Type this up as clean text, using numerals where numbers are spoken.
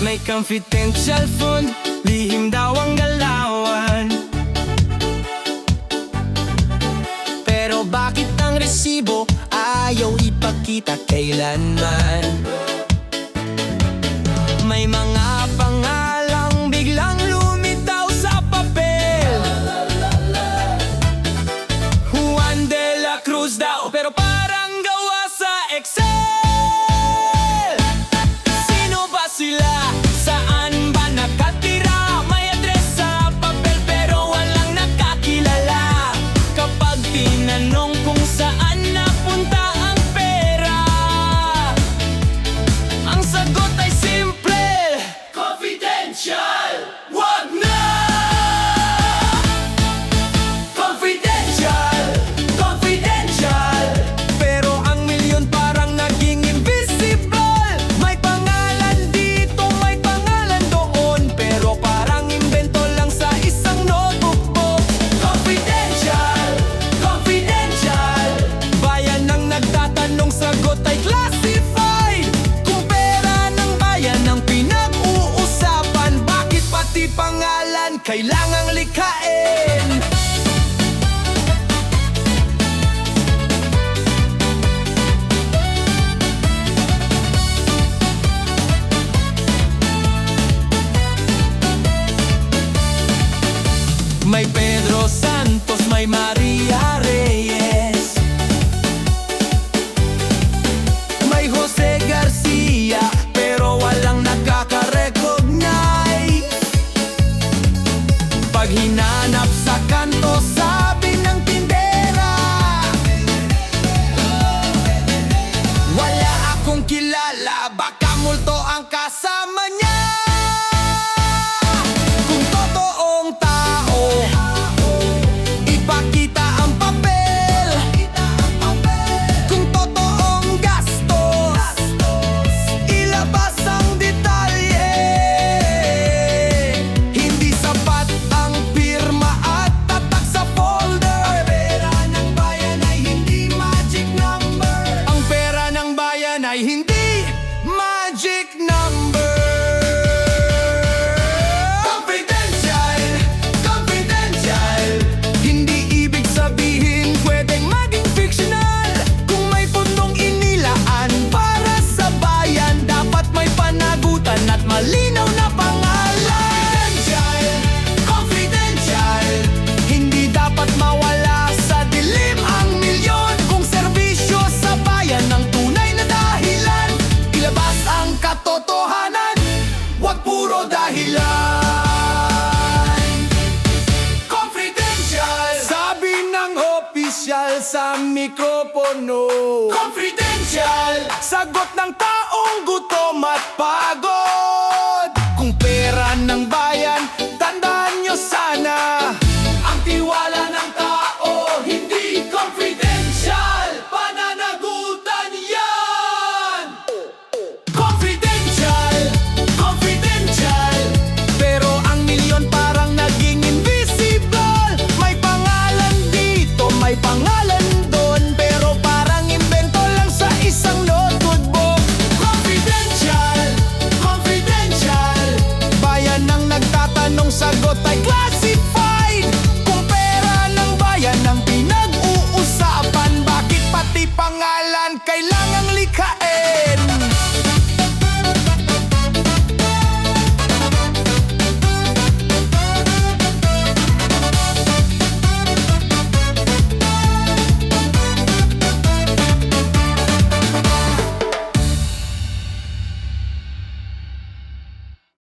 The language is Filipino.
May confidential fund, lihim daw ang galawan. Pero bakit ang resibo ayaw ipakita kailanman? May mga pangalang biglang lumitaw sa papel. Juan de la Cruz daw, pero parang gawa sa Excel. Sino ba sila? Saan ba nakatira? May address sa papel pero walang nakakilala. Kapag tinanong kung saan napunta ang pera, ang sagot ay simple: confidential! Wag na! Confidential! Confidential! Pero ang milyon parang naging invisible. May pangalan dito, may pangalan doon, pero parang imbento lang sa isang notebook. Confidential! Confidential! Bayan ang nagtatanong, sagot ay classified. Kung pera ng bayan ang pinag-uusapan, bakit pati pangalan kailangang likhain? May Pedro Santos, may Maria Reyes, may Jose Garcia, pero walang nakaka-recognize. Pag hinanap sa kanto, sabi ng tindera, wala akong kilala, baka multo ang kasama niya. Kung totoong tao, ipakita ang papel. Kung totoong gastos, ilabas ang detalye. Hindi sapat ang pirma at tatak sa folder. Ang pera ng bayan ay hindi magic number. Ang pera ng bayan ay hindi magic number. Confidential, confidential. Hindi ibig sabihin pwedeng maging fictional. Kung may pundong inilaan para sa bayan, dapat may panagutan at malinaw na pangalan. Confidential, confidential. Hindi dapat mawala sa dilim ang milyon. Kung serbisyo sa bayan ang tunay na dahilan, ilabas ang katotohanan, wag puro dahilan. Confidential, sabi ng opisyal sa mikropono. Confidential, sagot ng tao